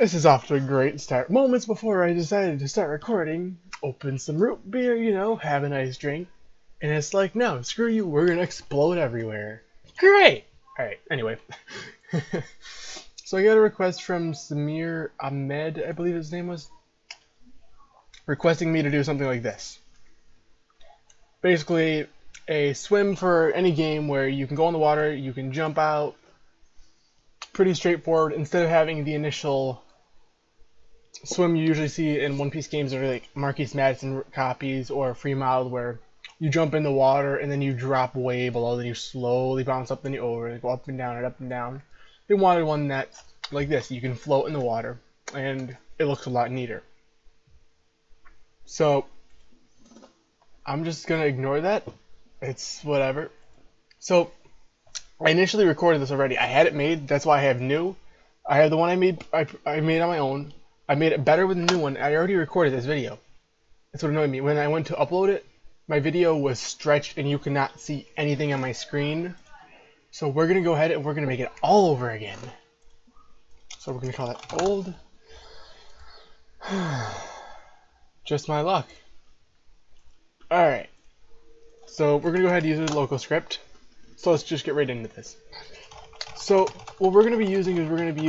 This is off to a great start. Moments before I decided to start recording, open some root beer, have a nice drink. And it's like, no, screw you, we're gonna explode everywhere. Great! Alright, anyway. So I got a request from Samir Ahmed, I believe his name was, requesting me to do something like this. Basically, a swim for any game where you can go in the water, you can jump out. Pretty straightforward. Instead of having the initial swim you usually see in One Piece games or like Marquise Madison copies or Free Mild, where you jump in the water and then you drop way below, then you slowly bounce up, then you over, go up and down and up and down. They wanted one that's like this. You can float in the water and it looks a lot neater. So I'm just gonna ignore that. It's whatever. So I initially recorded this already. I had it made. That's why I have new. I have the one I made. I made on my own. I made it better with the new one. I already recorded this video. That's what annoyed me. When I went to upload it, my video was stretched and you could not see anything on my screen. So we're gonna go ahead and we're gonna make it all over again. So we're gonna call that old. Just my luck. All right. So we're gonna go ahead and use the local script. So let's just get right into this. So what we're going to be using is we're going to be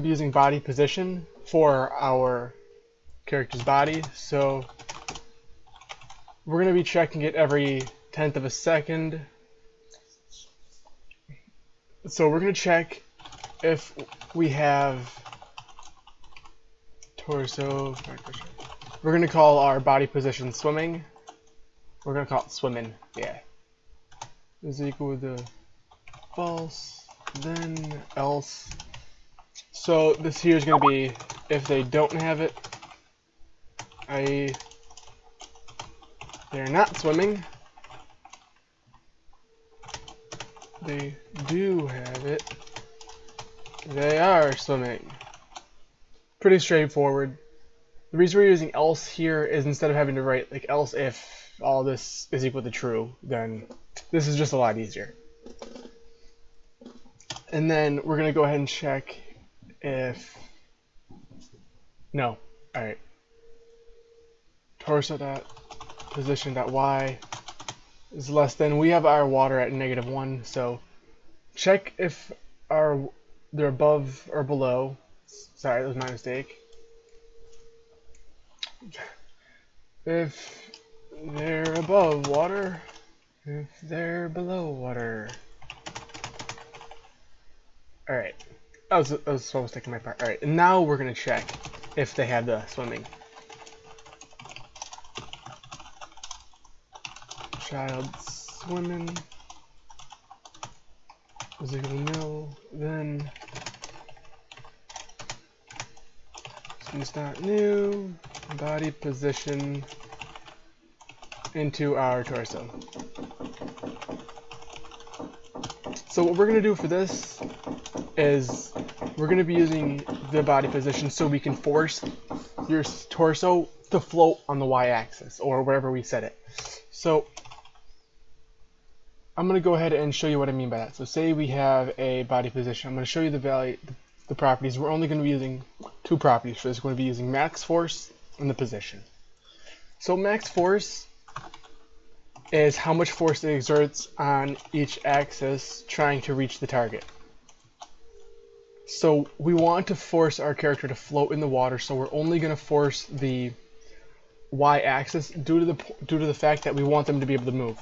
using body position for our character's body. So we're going to be checking it every 10th of a second. So we're going to check if we have torso. We're going to call our body position swimming. We're going to call it swimming, yeah. Is equal to false, then else. So this here is going to be if they don't have it, i.e. they're not swimming. They do have it. They are swimming. Pretty straightforward. The reason we're using else here is instead of having to write like else if all this is equal to true, then this is just a lot easier. And then we're going to go ahead and check if no. Alright. Torso.position.y is less than. We have our water at -1, so check if they're above or below. Sorry, that was my mistake. If they're above water, if they're below water. Alright. That was so mistake on my part. Alright, and now we're gonna check if they have the swimming. Child swimming is equal to nil, then since not new, body position into our torso. So what we're going to do for this is we're going to be using the body position so we can force your torso to float on the y-axis or wherever we set it. So I'm going to go ahead and show you what I mean by that. So say we have a body position. I'm going to show you the properties. We're only going to be using two properties for this. We're going to be using max force and the position. So max force is how much force it exerts on each axis trying to reach the target. So we want to force our character to float in the water, so we're only going to force the y-axis due to the fact that we want them to be able to move.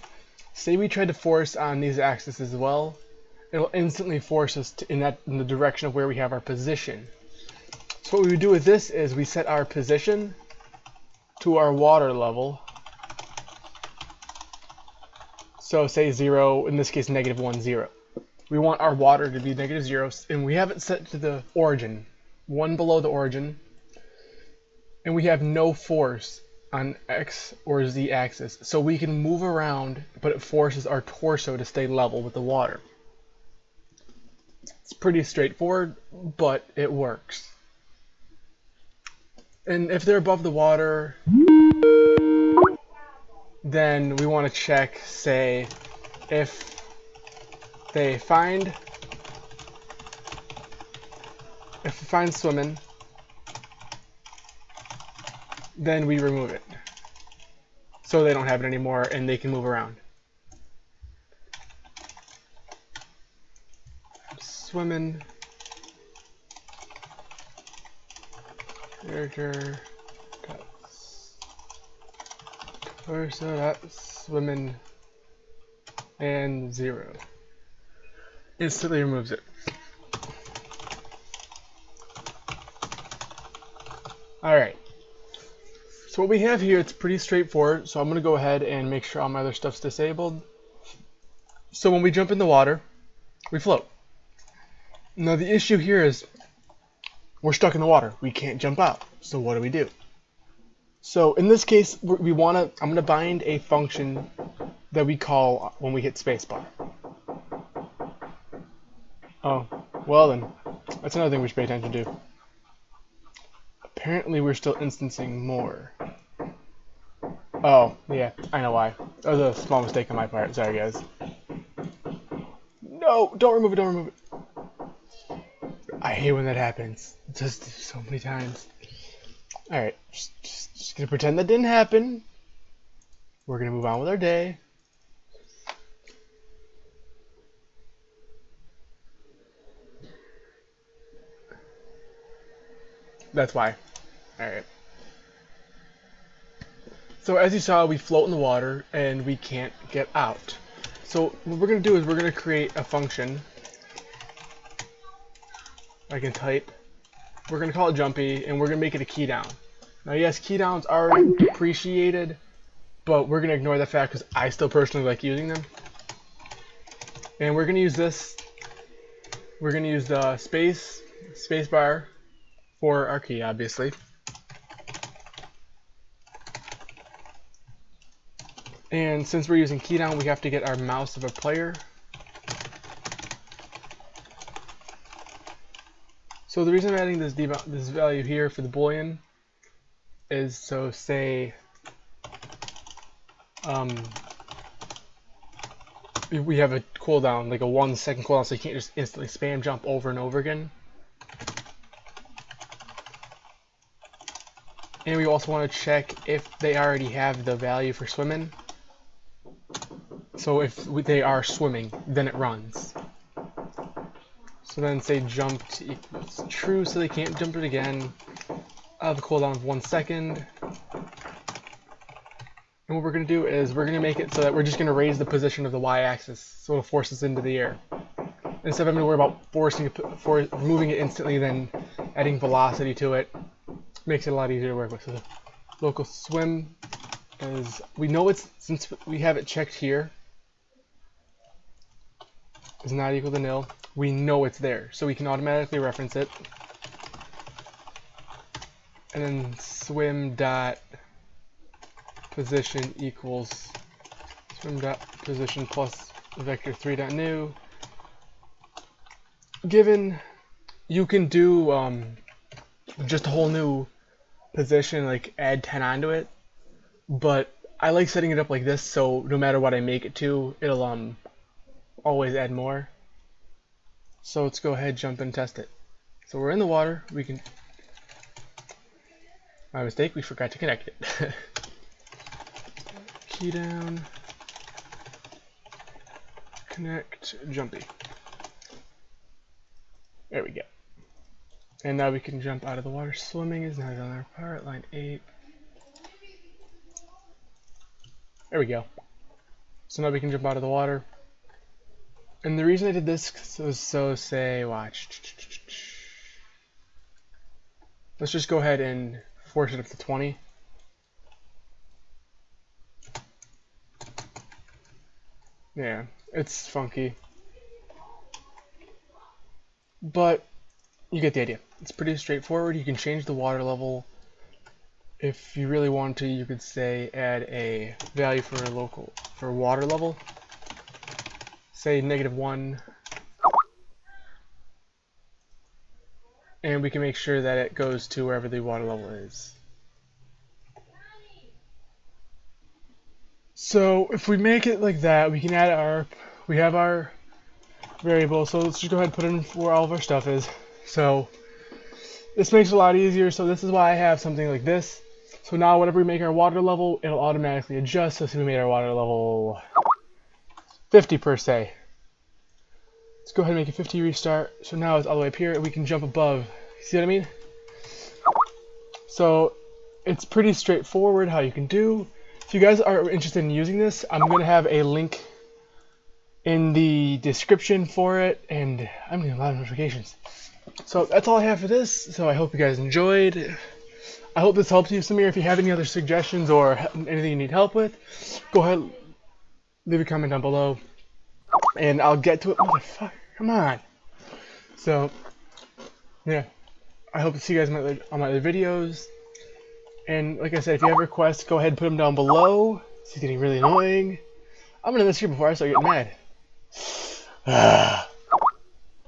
Say we try to force on these axes as well, it'll instantly force us in the direction of where we have our position. So what we would do with this is we set our position to our water level. So say 0, in this case -1, 0. We want our water to be -0, and we have it set to the origin, 1 below the origin, and we have no force on X or Z axis. So we can move around, but it forces our torso to stay level with the water. It's pretty straightforward, but it works. And if they're above the water, then we want to check, say, if they find if it finds swimming, then we remove it. So they don't have it anymore and they can move around. Swimming. Character. Swimming. And 0. Instantly removes it. Alright. So what we have here, it's pretty straightforward. So I'm going to go ahead and make sure all my other stuff's disabled. So when we jump in the water, we float. Now the issue here is we're stuck in the water. We can't jump out. So what do we do? So in this case, I'm going to bind a function that we call when we hit spacebar. Oh, well then, that's another thing we should pay attention to. Apparently we're still instancing more. Oh, yeah, I know why. That was a small mistake on my part. Sorry, guys. No, don't remove it, don't remove it. I hate when that happens. Just so many times. Alright, just gonna pretend that didn't happen. We're gonna move on with our day. That's why. Alright. So as you saw, we float in the water and we can't get out. So what we're going to do is we're going to create a function. I can type. We're going to call it jumpy and we're going to make it a key down. Now yes, key downs are depreciated, but we're going to ignore the fact because I still personally like using them. And we're going to use this. We're going to use the space bar for our key, obviously. And since we're using key down, we have to get our mouse of a player. So the reason I'm adding this value here for the boolean is so say we have a cooldown, like a 1 second cooldown, so you can't just instantly spam jump over and over again. And we also want to check if they already have the value for swimming. So if they are swimming, then it runs. So then say jumped equals true, so they can't jump it again. The cooldown of 1 second. And what we're going to do is we're going to make it so that we're just going to raise the position of the y-axis, so it'll force us into the air. Instead of having to worry about moving it instantly, then adding velocity to it, makes it a lot easier to work with. So the local swim is, we know it's, since we have it checked here, is not equal to nil. We know it's there, so we can automatically reference it. And then swim dot position equals swim dot position plus vector 3 dot new. Given you can do just a whole new position, like add 10 onto it, but I like setting it up like this, so no matter what I make it to, it'll always add more. So let's go ahead, jump and test it. So we're in the water. We can. My mistake. We forgot to connect it. Key down. Connect jumpy. There we go. And now we can jump out of the water. Swimming is not on our part. Line 8. There we go. So now we can jump out of the water. And the reason I did this was so say, watch. Let's just go ahead and force it up to 20. Yeah, it's funky. But you get the idea. It's pretty straightforward. You can change the water level. If you really want to, you could say add a value for water level. Say -1, and we can make sure that it goes to wherever the water level is. So if we make it like that, we can add we have our variable, so let's just go ahead and put in where all of our stuff is. So This makes it a lot easier, so this is why I have something like this. So now whenever we make our water level, it'll automatically adjust. So see, we made our water level 50 per se. Let's go ahead and make a 50 restart. So now it's all the way up here, and we can jump above. See what I mean? So it's pretty straightforward how you can do. If you guys are interested in using this, I'm going to have a link in the description for it, and I'm getting a lot of notifications. So that's all I have for this. So I hope you guys enjoyed. I hope this helps you, Samir. If you have any other suggestions or anything you need help with, go ahead, leave a comment down below, and I'll get to it. Motherfucker, come on. So, yeah, I hope to see you guys on my other videos. And like I said, if you have requests, go ahead and put them down below. This is getting really annoying. I'm gonna end this here before I start getting mad.